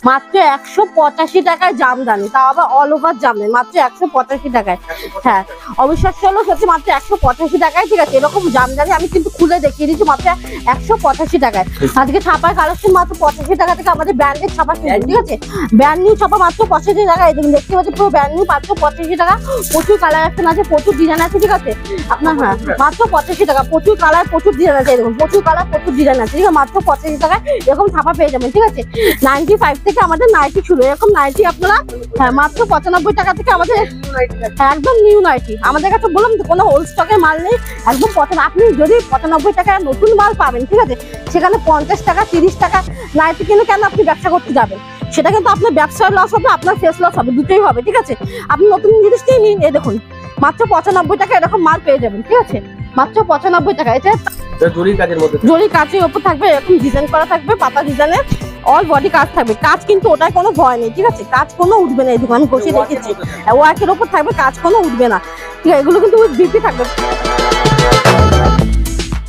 মাত্র 185 টাকায় জামদানি, তাও আবার অল ওভার জামদানি, মাত্র 185 টাকায়। হ্যাঁ অবিশ্বাস্য হলো সত্যি, মাত্র 185 টাকায়। ঠিক আছে, এরকম জামদানি আমি কিন্তু খুলে দেখিয়ে দিচ্ছি মাত্র 185 টাকায়। আজকে ছাপার কালেকশন মাত্র 85 টাকা থেকে আমাদের ব্র্যান্ডের ছাপা শুরু। ঠিক আছে, ব্র্যান্ড নিউ ছাপা মাত্র 85 টাকায়। দেখতে পাচ্ছি পুরো ব্র্যান্ড নিউ মাত্র 85 টাকা। প্রচুর কালার অপশন আছে, প্রচুর ডিজাইন আছে। ঠিক আছে আপনার, হ্যাঁ মাত্র 85 টাকা। প্রচুর কালার, প্রচুর ডিজাইন আছে, দেখুন প্রচুর কালার, প্রচুর ডিজাইন আছে। ঠিক আছে, মাত্র 85 টাকায় এরকম ছাপা পেয়ে যাবেন। ঠিক আছে, 95 থেকে আমাদের নাইটি শুরু। এরকম নাইটি আপনারা হ্যাঁ মাত্র 95 টাকা থেকে আমাদের একদম নিউ নাইটি। আমাদের কাছে বললাম তো কোনো হোল স্টকের মাল নেই, একদম আপনি যদি 95 টাকায় নতুন মাল পাবেন, ঠিক আছে, সেখানে 50 টাকা 30 টাকা নাইটি কিনে কেন আপনি ব্যবসা করতে যাবেন? সেটা কিন্তু আপনার ব্যবসার লস হবে, আপনার ফেস লস হবে, দুটোই হবে। ঠিক আছে, আপনি নতুন জিনিসটাই নিন। এই দেখুন মাত্র 95 টাকা এরকম মাল পেয়ে যাবেন। ঠিক আছে, মাত্র 95 টাকা। এটা জরি কাজের উপর থাকবে, এরকম ডিজাইন করা থাকবে, পাতা ডিজাইনের অল বডি কাজ থাকবে। কাজ কিন্তু ওটার কোনো ভয় নেই। ঠিক আছে, কাজ কোনো উঠবে না। এই দেখুন আমি বসে রেখেছি, ওয়ার্কের উপর থাকবে, কাজ কোনো উঠবে না। ঠিক আছে, এগুলো কিন্তু বিপি থাকবে।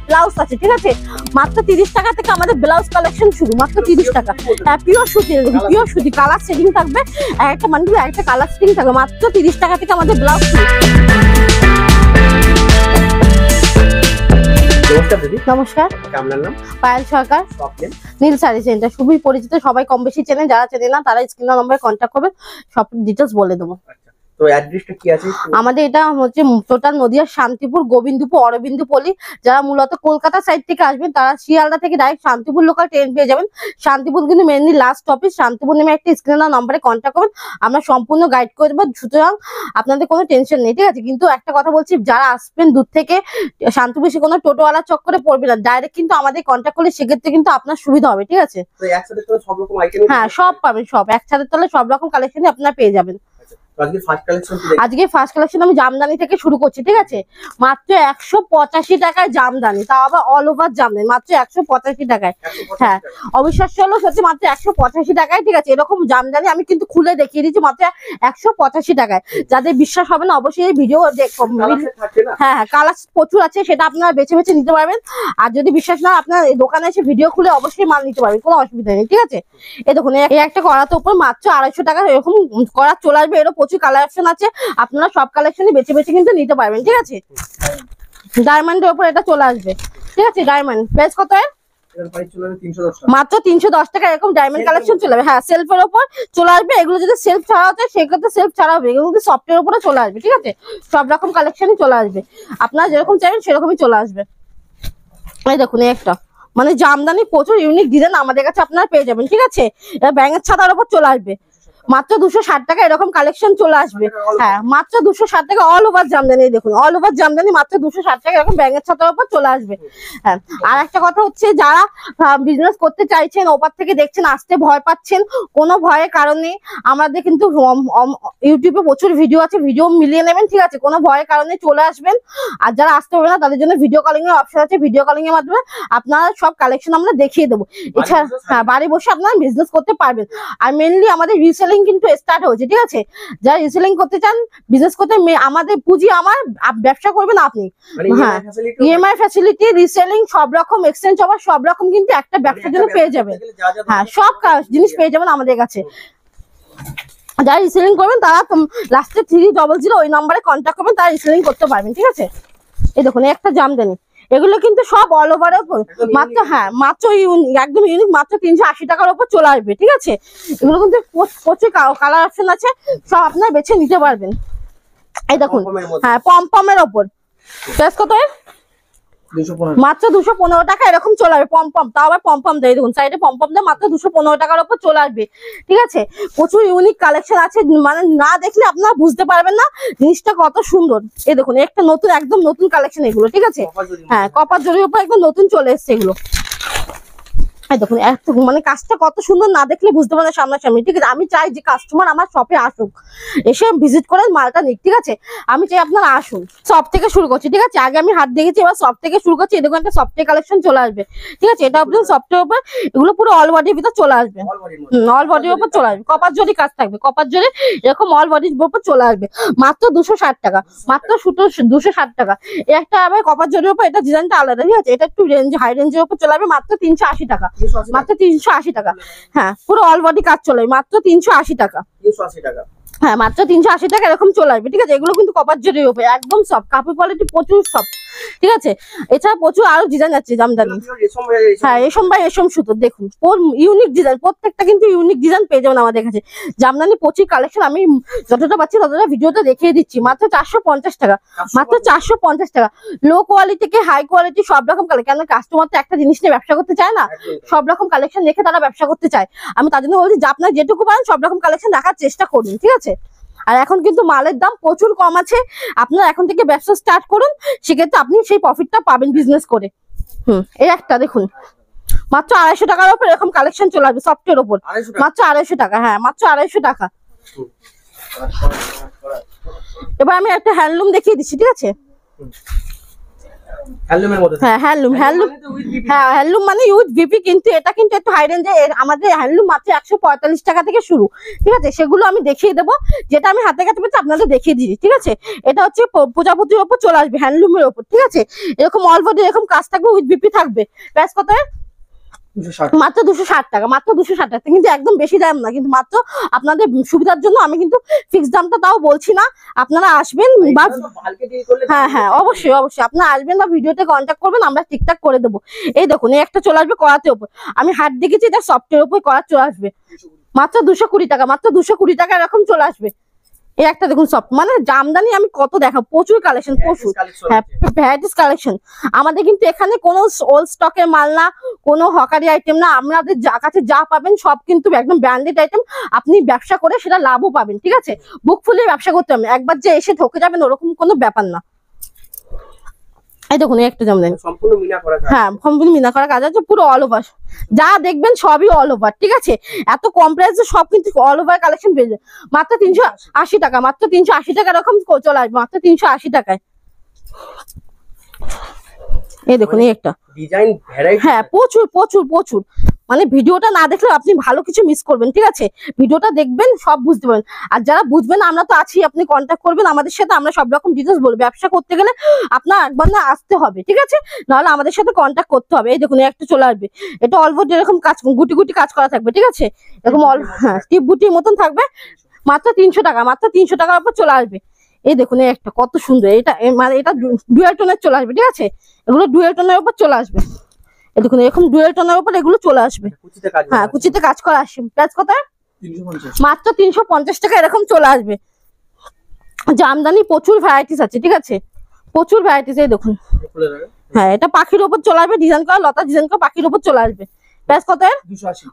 ব্লাউজ আছে, ঠিক আছে, মাত্র 30 টাকা থেকে আমাদের ব্লাউজ কালেকশন শুরু, মাত্র 30 টাকা। পিওর সুতি, পিওর সুতি, কালার সেটিং থাকবে, একটা বান্ডিলে একটা কালার সেটিং থাকবে, মাত্র 30 টাকা থেকে আমাদের ব্লাউজ শুরু। নমস্কার, আপনার নাম? পায়েল সরকার, নীল শাড়ি সেন্টার, খুবই পরিচিত, সবাই কম বেশি চেনে। যারা চেনে না তারা স্ক্রিনের নম্বরে কন্ট্যাক্ট করবে, সব ডিটেলস বলে দেবো। তো অ্যাড্রেসটা কি আছে? আমাদের এটা হচ্ছে টোটাল নদিয়ার শান্তিপুর, গোবিন্দপুর, অরবিন্দপল্লী। যারা মূলত কলকাতা সাইড থেকে আসবেন তারা শিয়ালদা থেকে ডাইরেক্ট শান্তিপুর লোকাল ট্রেন পেয়ে যাবেন। শান্তিপুর কিন্তু মেনলি লাস্ট অফিস। শান্তিপুর নেমে একটা স্ক্রিনের নম্বরে কন্ট্যাক্ট করবেন, আমরা সম্পূর্ণ গাইড করে দেবো, সুতরাং আপনাদের কোনো টেনশন নেই। ঠিক আছে, কিন্তু একটা কথা বলছি, যারা আসবেন দূর থেকে শান্তিপুর সে কোনো টোটোওয়ালা চক্করে পড়বে না, ডাইরেক্ট কিন্তু আমাদের কন্ট্যাক্ট করলে সেক্ষেত্রে কিন্তু আপনার সুবিধা হবে। ঠিক আছে, হ্যাঁ সব পাবেন, সব একসাথে তাহলে সব রকম কালেকশনই আপনারা পেয়ে যাবেন। আজকে ফার্স্ট কালেকশন আমি জামদানি থেকে শুরু করছি। ঠিক আছে, মাত্র 185 টাকায় জামদানি, তাও আবার অল ওভার জামদানি, মাত্র 185 টাকায়। হ্যাঁ অবিশ্বাস্য হলো সত্যি, মাত্র 185 টাকায়। ঠিক আছে, এরকম জামদানি আমি কিন্তু খুলে দেখিয়ে দিচ্ছি মাত্র 185 টাকায়। যাদের বিশ্বাস হবে না অবশ্যই এই ভিডিও দেখুন। হ্যাঁ হ্যাঁ কালার প্রচুর আছে, সেটা আপনারা বেছে বেছে নিতে পারবেন। আর যদি বিশ্বাস না, আপনার দোকানে এসে ভিডিও খুলে অবশ্যই মাল নিতে পারবেন, কোনো অসুবিধা নেই। ঠিক আছে, এই দেখুন এই একটা করাতে উপর মাত্র 250 টাকা এরকম করা চলে আসবে। এরও প্রচুর কালার অপশন আছে, আপনারা সব কালেকশনই বেছে বেছে কিন্তু নিতে পারবেন। ঠিক আছে, ডায়মন্ডের উপর এটা চলে আসবে। ঠিক আছে, ডায়মন্ড প্রাইস কত? মাত্র 310 টাকা এরকম ডায়মন্ড কালেকশন চলে আসবে। হ্যাঁ সেলফের উপর চলে আসবে। এগুলো যদি সেলফ ছাড়া হচ্ছে সেক্ষেত্রে সেলফ ছাড়া হবে, এগুলো কিন্তু সফটের উপরে চলে আসবে। ঠিক আছে, সব রকম কালেকশনই চলে আসবে, আপনারা যেরকম চাইবেন সেরকমই চলে আসবে। এই দেখুন একটা মানে জামদানি প্রচুর ইউনিক ডিজাইন আমাদের কাছে আপনারা পেয়ে যাবেন। ঠিক আছে, এটা ব্যাঙের ছাতার উপর চলে আসবে, মাত্র 260 টাকা এরকম কালেকশন চলে আসবে। হ্যাঁ মাত্র 260 টাকা অল ওভার জামদানি। দেখুন অল ওভার জামদানি মাত্র 260 টাকা এরকম ব্যাঙের ছাতার উপর চলে আসবে। হ্যাঁ আর একটা কথা হচ্ছে, যারা বিজনেস করতে চাইছেন, ওপার থেকে দেখছেন, আসতে ভয় পাচ্ছেন, কোনো ভয়ের কারণ নেই। আমাদের কিন্তু ইউটিউবে প্রচুর ভিডিও আছে, ভিডিও মিলিয়ে নেবেন। ঠিক আছে, কোনো ভয়ের কারণে চলে আসবেন। আর যারা আসতে পারবে না তাদের জন্য ভিডিও কলিং এর অপশন আছে, ভিডিও কলিং এর মাধ্যমে আপনারা সব কালেকশন আমরা দেখিয়ে দেবো। এছাড়া হ্যাঁ বাড়ি বসে আপনারা বিজনেস করতে পারবেন। আর মেনলি আমাদের রিসেলিং কিন্তু স্টার্ট হয়েছে। ঠিক আছে, যারা রিসেলিং করতে চান, বিজনেস করতে, আমাদের পুঁজি আমার, ব্যবসা করবেন আপনি। হ্যাঁ ইএমআই ফ্যাসিলিটি, রিসেলিং, সব রকম এক্সচেঞ্জ অফার, সব রকম কিন্তু একটা ব্যবসার জন্য পেয়ে যাবেন। হ্যাঁ সব জিনিস পেয়ে যাবেন আমাদের কাছে। যারা রিসেলিং করবেন তারা লাস্টে 300 ওই নাম্বারে কন্ট্যাক্ট করবেন, তারা রিসেলিং করতে পারবেন। ঠিক আছে, এই দেখুন একটা জামদানি, এগুলো কিন্তু সব অল ওভার মাত্র, হ্যাঁ মাত্র একদম ইউনিক, মাত্র 380 টাকার উপর চলে আসবে। ঠিক আছে, এগুলো কিন্তু প্রচুর কালার অপশন আছে, সব আপনারা বেছে নিতে পারবেন। এই দেখুন হ্যাঁ পমপমের ওপর প্রাইস কত? মাত্র 215 টাকা এরকম চলে আসবে। পমপম, তাও আবার পমপম দেয়, দেখুন সাইডে পমপম দেয়, মাত্র 215 টাকার উপর চলে আসবে। ঠিক আছে, প্রচুর ইউনিক কালেকশন আছে, মানে না দেখলে আপনারা বুঝতে পারবেন না জিনিসটা কত সুন্দর। এই দেখুন একটা নতুন, একদম নতুন কালেকশন এগুলো। ঠিক আছে, হ্যাঁ কপার জরির উপর একদম নতুন চলে এসছে এগুলো। দেখুন মানে কাজটা কত সুন্দর, না দেখলে বুঝতে পারে সামনাসামনি। ঠিক আছে, আমি চাই যে কাস্টমার আমার শপে আসুক, এসে ভিজিট করে মালটা নিক। ঠিক আছে, আমি চাই আপনারা আসুন। সব থেকে শুরু করছি। ঠিক আছে, আগে আমি হাত দেখেছি, এবার সব থেকে শুরু করছি। এই দেখুন একটা সফটের কালেকশন চলে আসবে। ঠিক আছে, এটা আপনার সফটের উপর, এগুলো পুরো অল বডির ভিতর চলে আসবে, অল বডির উপর চলে আসবে। কপার জরি কাজ থাকবে, কপার জরি এরকম অল বডির উপর চলে আসবে, মাত্র 260 টাকা, মাত্র 260 টাকা। একটা আবার কপার জরির উপর, এটা ডিজাইনটা আলাদা। ঠিক আছে, এটা একটু রেঞ্জ, হাই রেঞ্জের উপর চলে আসবে, মাত্র 380 টাকা। মাত্র 380 টাকা। হ্যাঁ পুরো অল বডি কাজ চলে মাত্র 380 টাকা। 380 টাকা। হ্যাঁ মাত্র 380 টাকা এরকম চলে আসবে, ঠিক আছে। এগুলো কিন্তু কপার জরির উপরে একদম সফট, কাপড় কোয়ালিটি প্রচুর সফট, ঠিক আছে। এছাড়া প্রচুর আরো ডিজাইন আছে জামদানি। হ্যাঁ রেশম বা রেশম সুতো দেখুন, ইউনিক ডিজাইন, প্রত্যেকটা কিন্তু ইউনিক ডিজাইন পেয়ে যাবেন আমাদের কাছে। জামদানি প্রচুর কালেকশন, আমি যতটা পাচ্ছি ততটা ভিডিওতে দেখিয়ে দিচ্ছি। মাত্র 450 টাকা, মাত্র 450 টাকা। লো কোয়ালিটি থেকে হাই কোয়ালিটি সব রকম কালেকশন, কেন কাস্টমার তো একটা জিনিস নিয়ে ব্যবসা করতে চায় না, সব রকম কালেকশন দেখে তারা ব্যবসা করতে চায়। আমি তার জন্য বলছি যে আপনার যেটুকু পারেন সব রকম কালেকশন দেখার চেষ্টা করুন, ঠিক আছে। আর এখন কিন্তু মালের দাম প্রচুর কম আছে, আপনারা এখন থেকে ব্যবসা স্টার্ট করুন, সেক্ষেত্রে আপনি সেই প্রফিটটা পাবেন বিজনেস করে। এই একটা দেখুন মাত্র 250 টাকার উপর এরকম কালেকশন চলে আসবে সফটের উপর, মাত্র 250 টাকা। হ্যাঁ মাত্র 250 টাকা। এবার আমি একটা হ্যান্ডলুম দেখিয়ে দিচ্ছি, ঠিক আছে। হ্যাঁ হ্যান্ডলুম, হ্যাঁ হ্যান্ডলুম মানে উইথ ভিপি, কিন্তু এটা কিন্তু একটু হাই রেঞ্জে। আমাদের হ্যান্ডলুম মাত্র 145 টাকা থেকে শুরু, ঠিক আছে। সেগুলো আমি দেখিয়ে দেবো, যেটা আমি হাতে কাছে পেয়েছি আপনাদের দেখিয়ে দিচ্ছি, ঠিক আছে। এটা হচ্ছে প্রজাপতির ওপর চলে আসবে, হ্যান্ডলুমের ওপর, ঠিক আছে। এরকম অল বডি এরকম কাজ থাকবে, উইথ ভিপি থাকবে। প্রাইস কত? মাত্র 260 টাকা, মাত্র 260 টাকা। কিন্তু একদম বেশি দাম না, কিন্তু মাত্র আপনাদের সুবিধার জন্য আমি কিন্তু ফিক্স দামটা তাও বলছি না। আপনারা আসবেন বা হ্যাঁ হ্যাঁ অবশ্যই অবশ্যই আপনারা আসবেন বা ভিডিওতে কন্ট্যাক্ট করবেন, আমরা ঠিকঠাক করে দেবো। এই দেখুন এই একটা চলে আসবে করাতের উপর, আমি হাত দেখেছি, এটা সফটের উপর করা চলে আসবে মাত্র 220 টাকা, মাত্র 220 টাকা এরকম চলে আসবে। এই একটা দেখুন সফট, মানে জামদানি আমি কত দেখাবো, প্রচুর কালেকশন, প্রচুর ভ্যারাইটিস কালেকশন। আমাদের কিন্তু এখানে কোনো ওল্ড স্টকের মাল না, কোনো হকারি আইটেম না। আমাদের কাছে যা পাবেন সব কিন্তু একদম ব্র্যান্ডেড আইটেম, আপনি ব্যবসা করে সেটা লাভও পাবেন, ঠিক আছে। বুক ফুলিয়ে ব্যবসা করতে হবে, একবার যে এসে ঠকে যাবেন ওরকম কোনো ব্যাপার না। এই দেখুন একটা জামদানি সম্পূর্ণ মিনা করা, হ্যাঁ সম্পূর্ণ মিনা করা কাজ আছে, পুরো অল ওভার, যা দেখবেন সবই অল ওভার, ঠিক আছে। এত কম প্রাইসে সব কিন্তু অল ওভার কালেকশন পেয়ে যায় মাত্র 380 টাকা, মাত্র 380 টাকা এরকম চলে আসবে মাত্র 380 টাকায়। এই দেখুন এই একটা ডিজাইন ভ্যারাইটি, হ্যাঁ প্রচুর প্রচুর প্রচুর, মানে ভিডিওটা না দেখলে আপনি ভালো কিছু মিস করবেন, ঠিক আছে। ভিডিওটা দেখবেন সব বুঝতে পারবেন, আর যারা বুঝবেন আমরা তো আছি, আপনি কন্ট্যাক্ট করবেন আমাদের সাথে, আমরা সব রকম ডিটেলস বলবো। ব্যবসা করতে গেলে আপনার একবার না আসতে হবে, ঠিক আছে, নাহলে আমাদের সাথে কন্ট্যাক্ট করতে হবে। এই দেখুন একটা চলে আসবে, এটা অল্প এরকম কাজ গুটি গুটি কাজ করা থাকবে, ঠিক আছে। এরকম হ্যাঁ টিপ বুটির মতন থাকবে, মাত্র 300 টাকা, মাত্র 300 টাকার উপর চলে আসবে। এই দেখুন এই একটা কত সুন্দর, এটা মানে এটা ডুয়াল টোনের চলে আসবে, ঠিক আছে। এগুলো ডুয়াল টোনের উপর চলে আসবে, এই দেখুন এরকম ডুয়াল টোনের উপর এগুলো চলে আসবে। হ্যাঁ কুচিতে কাজ করা আসবে। প্রাইস কত? মাত্র 350 টাকা এরকম চলে আসবে। জামদানি প্রচুর ভ্যারাইটিস আছে, ঠিক আছে, প্রচুর ভ্যারাইটিস। এই দেখুন হ্যাঁ এটা পাখির উপর চলে আসবে, ডিজাইন করা লতা ডিজাইন করা পাখির উপর চলে আসবে। প্রাইস কত?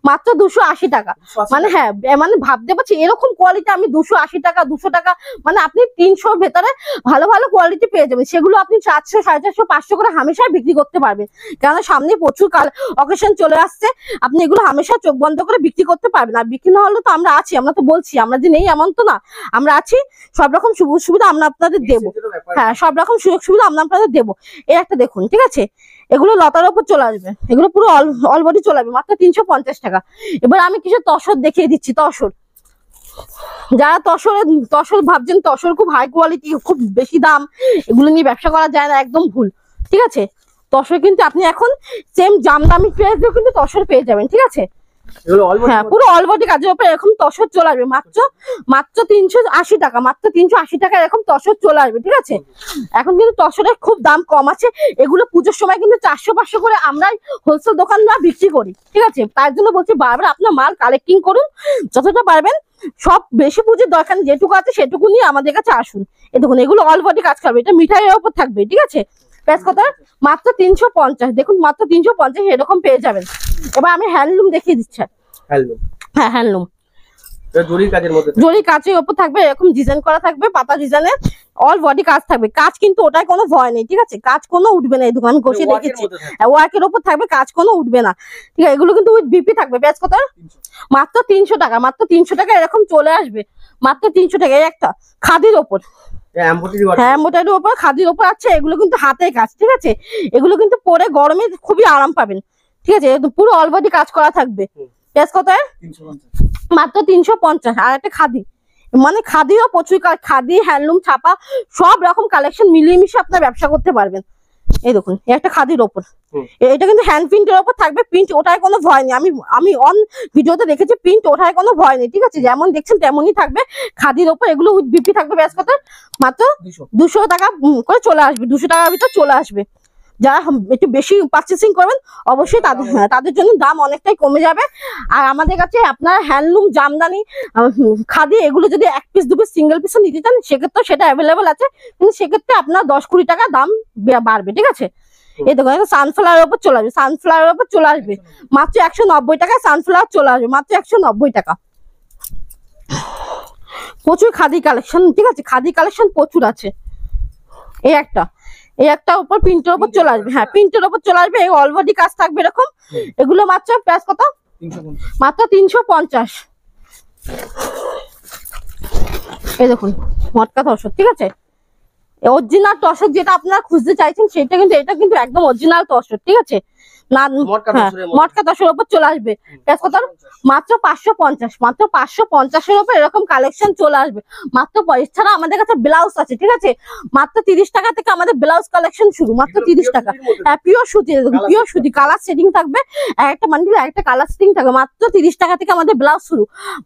মাত্র 280 টাকা। মানে হ্যাঁ মানে ভাবতে পারছি এরকম কোয়ালিটি আমি 280 টাকা 200 টাকা, মানে আপনি 300 ভেতরে ভালো ভালো কোয়ালিটি পেয়ে যাবেন। সেগুলো আপনি 400 450 500 করে হামেশাই বিক্রি করতে পারবেন, কারণ সামনে প্রচুর অকেশন চলে আসছে। আপনি এগুলো হামেশা চোখ বন্ধ করে বিক্রি করতে পারবেন। আর বিক্রি না হলে তো আমরা আছি, আমরা তো বলছি আমরা যে নেই এমন তো না, আমরা আছি, সব রকম সুযোগ সুবিধা আমরা আপনাদের দেবো। হ্যাঁ সব রকম সুযোগ সুবিধা আমরা আপনাদের দেবো। এই একটা দেখুন, ঠিক আছে, এগুলো লতার উপর চলে আসবে, এগুলো পুরো অল বডি চলে আসবে মাত্র 350 টাকা। এবার আমি কিছু তসর দেখিয়ে দিচ্ছি, তসর। যারা তসর ভাবছেন তসর খুব হাই কোয়ালিটি, খুব বেশি দাম, এগুলো নিয়ে ব্যবসা করা যায় না, একদম ভুল, ঠিক আছে। তসর কিন্তু আপনি এখন সেম জামদামি প্রাইস দিয়েও কিন্তু তসর পেয়ে যাবেন, ঠিক আছে। হ্যাঁ পুরো অল বডি কাজের উপরে এরকম তসর চলে আসবে মাত্র 380 টাকা, মাত্র 380 টাকা এরকম তসর চলে আসবে, ঠিক আছে। এখন কিন্তু তসরের খুব দাম কম আছে, এগুলো পুজোর সময় কিন্তু 400 500 করে আমরাই হোলসেল দোকানরা বিক্রি করি, ঠিক আছে। তার জন্য বলছি বারবার আপনার মাল কালেক্টিং করুন যতটা পারবেন, সব বেশি পুজোর দরকার যেটুকু আছে সেটুকু নিয়ে আমাদের কাছে আসুন। এই দেখুন এগুলো অল বডি কাজ করবে, এটা মিঠাইয়ের উপর থাকবে, ঠিক আছে। প্রাইস কত? মাত্র 350, দেখুন মাত্র 350 এরকম পেয়ে যাবেন। এবার আমি হ্যান্ডলুম দেখিয়ে দিচ্ছি। হ্যাঁ হ্যান্ডলুম জরি কাজের উপর থাকবে, এরকম ডিজাইন করা থাকবে, পাতা ডিজাইনের অল বডি কাজ থাকবে। কাজ কিন্তু ওটাই কোনো ভয় নেই, ঠিক আছে, কাজ কোনো উঠবে না। এই দোকান আমি ঘষে দেখেছি, ওয়ার্কের উপর থাকবে, কাজ কোনো উঠবে না, ঠিক আছে। এগুলো কিন্তু উইথ বিপি থাকবে। প্রাইস কত? মাত্র 300 টাকা, মাত্র 300 টাকা এরকম চলে আসবে, মাত্র 300 টাকা। এই একটা খাদির ওপর, হ্যাঁ এমব্রয়ডারির উপর খাদির উপর আছে, এগুলো কিন্তু হাতের কাজ, ঠিক আছে। এগুলো কিন্তু পরে গরমে খুবই আরাম পাবেন, ঠিক আছে। পুরো অল বডি কাজ করা থাকবে। প্রাইস কত? মাত্র 350। আর একটা খাদি, মানে খাদিও প্রচুর, খাদি হ্যান্ডলুম ছাপা সব রকম কালেকশন মিলিয়ে মিশে আপনার ব্যবসা করতে পারবেন। এই দেখুন একটা খাদির ওপর, হুম। এটা কিন্তু হ্যান্ড প্রিন্টের ওপর থাকবে, প্রিন্ট ওঠায় কোনো ভয় নেই। আমি অন ভিডিওতে দেখেছি প্রিন্ট ওঠায় কোনো ভয় নেই, ঠিক আছে? যেমন দেখছেন তেমনই থাকবে খাদির ওপর। এগুলো উইথ বিপি থাকবে, ব্যাস কত মাত্র 200 টাকা করে চলে আসবে, 200 টাকার ভিতর চলে আসবে। যারা একটু বেশি পারচেসিং করবেন অবশ্যই তাদের জন্য দাম অনেকটাই কমে যাবে। আর আমাদের কাছে আপনারা হ্যান্ডলুম, জামদানি, খাদি এগুলো যদি 1 পিস 2 পিস সিঙ্গেল পিসও নিতে চান সেক্ষেত্রেও সেটা অ্যাভেলেবেল আছে, কিন্তু সেক্ষেত্রে আপনার 10-20 টাকা দাম বাড়বে, ঠিক আছে? এই দেখুন সানফ্লাওয়ার উপর চলে আসবে, সানফ্লাওয়ার উপর চলে আসবে মাত্র 190 টাকায়। সানফ্লাওয়ার চলে আসবে মাত্র 190 টাকা। প্রচুর খাদি কালেকশন, ঠিক আছে? খাদি কালেকশন প্রচুর আছে। এই একটা উপর প্রিন্টের উপর চলে আসবে, হ্যাঁ প্রিন্টের উপর চলে আসবে, এই অলবডি কাজ থাকবে এরকম। এগুলো মাত্র প্রাইস কত? মাত্র 350। এই দেখুন মটকা তসর, ঠিক আছে? অরিজিনাল তসর যেটা আপনারা খুঁজতে চাইছেন সেটা কিন্তু, এটা কিন্তু একদম অরিজিনাল তসর, ঠিক আছে? না মটকা তসরের উপর চলে আসবে, প্রাইস কত? মাত্র 550। মাত্র 550-এর উপর এরকম কালেকশন চলে আসবে মাত্র। এছাড়া আমাদের কাছে ব্লাউজ আছে, ঠিক আছে? মাত্র 30 টাকা থেকে আমাদের ব্লাউজ কালেকশন শুরু, মাত্র 30 টাকা। হ্যাঁ পিওর সুতি, পিওর সুতি, কালার সেটিং থাকবে, একটা বান্ডিল একটা কালার সেটিং থাকবে। মাত্র 30 টাকা থেকে আমাদের ব্লাউজ শুরু।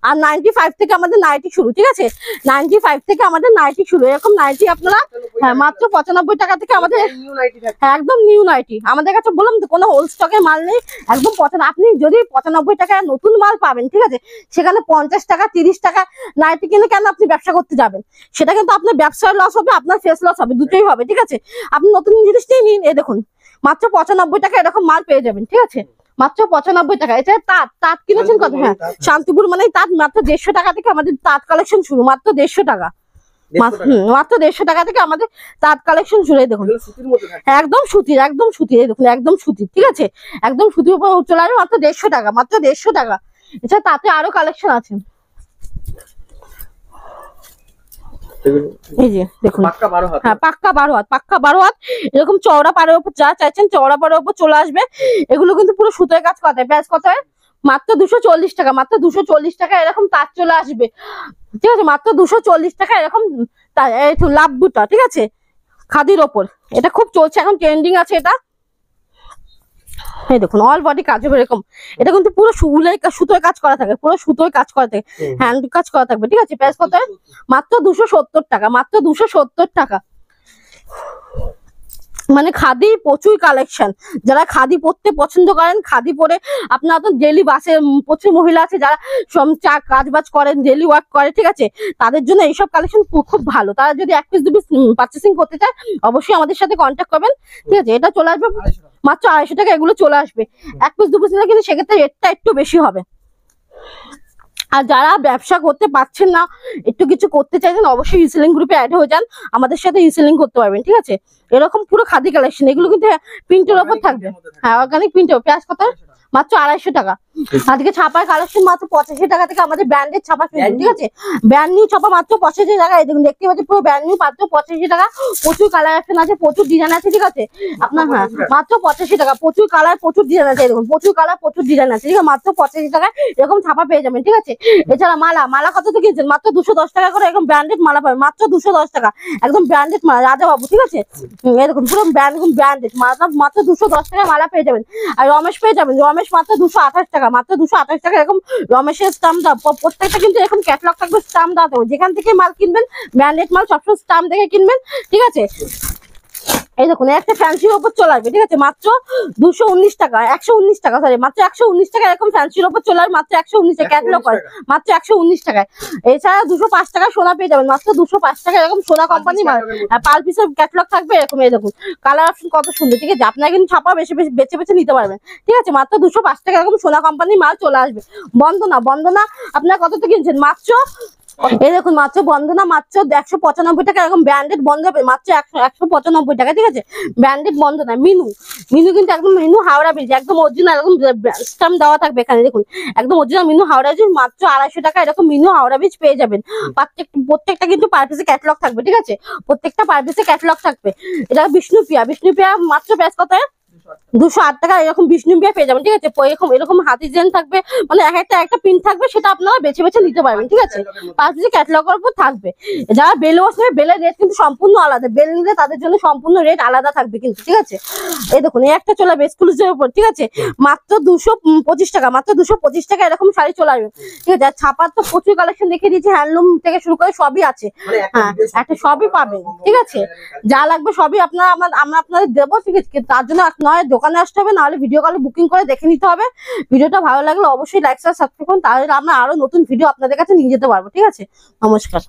আর 95 থেকে আমাদের নাইটি শুরু, ঠিক আছে? 95 থেকে আমাদের নাইটি শুরু। এরকম নাইটি আপনারা হ্যাঁ মাত্র 95 টাকা থেকে আমাদের একদম নিউ নাইটি। আমাদের কাছে বললাম তো কোনো হোল স্টকের মাল নেই, একদম আপনি যদি 95 টাকায় নতুন মাল পাবেন, ঠিক আছে? সেখানে 50 টাকা 30 টাকা নাইটি কিনে কেন আপনি ব্যবসা করতে যাবেন? সেটা কিন্তু আপনার ব্যবসায় লস হবে, আপনার ফেস লস হবে, দুটোই হবে, ঠিক আছে? আপনি নতুন জিনিস নিয়ে নিন। এই দেখুন মাত্র 95 টাকা এরকম মাল পেয়ে যাবেন, ঠিক আছে? মাত্র 95 টাকা। এটা তাঁত কিনেছেন কত? হ্যাঁ শান্তিপুর মানে তাঁত, মাত্র 150 টাকা থেকে আমাদের তাঁত কালেকশন শুরু, মাত্র 150 টাকা। মাত্র 150 টাকা থেকে আমাদের তাঁত কালেকশন শুরু। দেখুন একদম সুতির, একদম সুতির, এই দেখুন একদম সুতির, ঠিক আছে? একদম সুতির উপর চলে আসবে মাত্র 150 টাকা, মাত্র 150 টাকা। এছাড়া তাতে আরো কালেকশন আছে, এই যে দেখুন হ্যাঁ পাক্কা 12 হাত, পাক্কা 12 হাত এরকম চওড়া পাড়ের উপর যা চাইছেন চওড়া পাড়ের উপর চলে আসবে। এগুলো কিন্তু পুরো সুতোয় কাজ করা, প্রাইস কত? মাত্র 240 টাকা। মাত্র 240 টাকা এরকম তাঁত চলে আসবে, ঠিক আছে? মাত্র 240 টাকা এরকম লাভ বুটা, ঠিক আছে? খাদির ওপর এটা খুব চলছে এখন, ট্রেন্ডিং আছে এটা। এই দেখুন অল বডি কাজ হবে এরকম। এটা কিন্তু পুরো সুতোয় কাজ করা থাকে, পুরো সুতোয় কাজ করা থাকে, হ্যান্ড কাজ করা থাকবে, ঠিক আছে? প্রাইস কত? মাত্র 270 টাকা। মাত্র 270 টাকা। মানে খাদি প্রচুর কালেকশন। যারা খাদি পরতে পছন্দ করেন, খাদি পরে আপনারা তো ডেলি বাসে প্রচুর মহিলা আছে যারা কাজ বাজ করেন, ডেলি ওয়ার্ক করে, ঠিক আছে? তাদের জন্য এইসব কালেকশন খুব ভালো। তারা যদি 1 পিস 2 পিস পারচেসিং করতে চায় অবশ্যই আমাদের সাথে কন্ট্যাক্ট করবেন, ঠিক আছে? এটা চলে আসবে মাত্র 250 টাকা। এগুলো চলে আসবে 1 পিস 2 পিস নিলে কিন্তু সেক্ষেত্রে রেটটা একটু বেশি হবে। আর যারা ব্যবসা করতে পারছেন না, একটু কিছু করতে চাইছেন, অবশ্যই ইউসেলিং গ্রুপে অ্যাড হয়ে যান, আমাদের সাথে ইউসেলিং করতে পারবেন, ঠিক আছে? এরকম পুরো খাদি কালেকশন, এগুলো কিন্তু প্রিন্টের উপর থাকবে, হ্যাঁ অর্গানিক প্রিন্টের। প্রাইস কত? মাত্র 250 টাকা। আজকে ছাপার কালেকশন মাত্র 85 টাকা থেকে আমাদের ব্র্যান্ডেড ছাপা শুরু, ঠিক আছে? ব্র্যান্ড নিউ ছাপা মাত্র 85 টাকা। এই দেখুন দেখতে পাচ্ছি পুরো ব্র্যান্ড নিউ মাত্র 85 টাকা। প্রচুর কালার অপশন আছে, প্রচুর ডিজাইন আছে, ঠিক আছে? আপনার হ্যাঁ মাত্র 85 টাকা। প্রচুর কালার প্রচুর ডিজাইন আছে, দেখুন প্রচুর কালার প্রচুর ডিজাইন আছে, ঠিক আছে? মাত্র 85 টাকায় এরকম ছাপা পেয়ে যাবেন, ঠিক আছে? এছাড়া মালা কত থেকে কিনছেন? মাত্র 210 টাকা করে এরকম ব্র্যান্ডেড মালা পাবেন, মাত্র 210 টাকা। একদম ব্র্যান্ডেড মালা রাজা বাবু, ঠিক আছে? এরকম পুরো ব্র্যান্ডেড মালা মাত্র 210 টাকা মালা পেয়ে যাবেন। আর রমেশ পেয়ে যাবেন, রমেশ মাত্র 228 টাকা। মাত্র 228 টাকা এরকম রমেশের স্টাম্প দাও, প্রত্যেকটা কিন্তু এরকম ক্যাটালগ থাকবে, স্টাম্প দাও থাকবে। যেখান থেকে মাল কিনবেন ব্র্যান্ডেড মাল সবসময় স্টাম্প দেখে কিনবেন, ঠিক আছে? এই দেখুন একটা ফ্যান্সির উপর চলে আসবে, ঠিক আছে? মাত্র 219 টাকা, 119 টাকা, সরি মাত্র 119 টাকা এরকম ফ্যান্সির উপর চলে আসবে, মাত্র 119 টাকা। ক্যাটালগ করে মাত্র 119 টাকায়। এছাড়া 205 টাকা সোনা পেয়ে যাবেন, মাত্র 205 টাকা এরকম সোনা কোম্পানি মাল, পার পিসের ক্যাটালগ থাকবে এরকম। এই দেখুন কালার অপশন কত সুন্দর, ঠিক আছে? আপনারা কিন্তু ছাপা বেশি বেশি বেছে বেছে নিতে পারবেন, ঠিক আছে? মাত্র 205 টাকা এরকম সোনা কোম্পানি মাল চলে আসবে। বন্দনা আপনারা কততে কিনছেন? মাত্র এই দেখুন মাত্র বন্দনা মাত্র 195 টাকা এরকম ব্র্যান্ডেড বন্ধ হবে, মাত্র 195 টাকা, ঠিক আছে? ব্র্যান্ডেড বন্দনা। মিনু কিন্তু একদম মিনু হাওড়া ব্রিজ একদম অরিজিনাল, এরকম স্টাম্প দেওয়া থাকবে এখানে, দেখুন একদম অরিজিনাল মিনু হাওড়া ব্রিজ মাত্র 250 টাকা এরকম মিনু হাওড়া ব্রিজ পেয়ে যাবেন। প্রত্যেকটা কিন্তু পার পিসে ক্যাটালগ থাকবে, ঠিক আছে? প্রত্যেকটা পার পিসে ক্যাটালগ থাকবে। এটা বিষ্ণুপ্রিয়া মাত্র প্রাইস কত? 208 টাকা এরকম বিষ্ণু বিয়া পেয়ে যাবেন, ঠিক আছে। এরকম এরকম হাতি ডিজাইন থাকবে, মানে একটা প্রিন্ট থাকবে, সেটা আপনারা বেছে বেছে নিতে পারবেন, ঠিক আছে। 5 পিসের ক্যাটালগের উপর থাকবে। যারা বেলও আসবে, বেলের রেট কিন্তু সম্পূর্ণ আলাদা, বেল নিলে তাদের জন্য সম্পূর্ণ রেট আলাদা থাকবে কিন্তু, ঠিক আছে। এই দেখুন এই একটা চলে আসবে এক্সক্লুসিভের উপর, ঠিক আছে, মাত্র 225 টাকা, মাত্র 225 টাকা এরকম শাড়ি চলে আসবে, ঠিক আছে। আর ছাপার তো প্রচুর কালেকশন দেখিয়ে দিয়েছি, হ্যান্ডলুম থেকে শুরু করে সবই আছে, হ্যাঁ একটা সবই পাবেন, ঠিক আছে। যা লাগবে সবই আমরা আপনাদের দেবো, ঠিক আছে। তার জন্য নয় দোকানে আসতে হবে, নাহলে ভিডিও কলে বুকিং করে দেখে নিতে হবে। ভিডিওটা ভালো লাগলে অবশ্যই লাইক সাবস্ক্রাইব করুন, তাহলে আমরা আরো নতুন ভিডিও আপনাদের কাছে নিয়ে যেতে পারবো, ঠিক আছে। নমস্কার।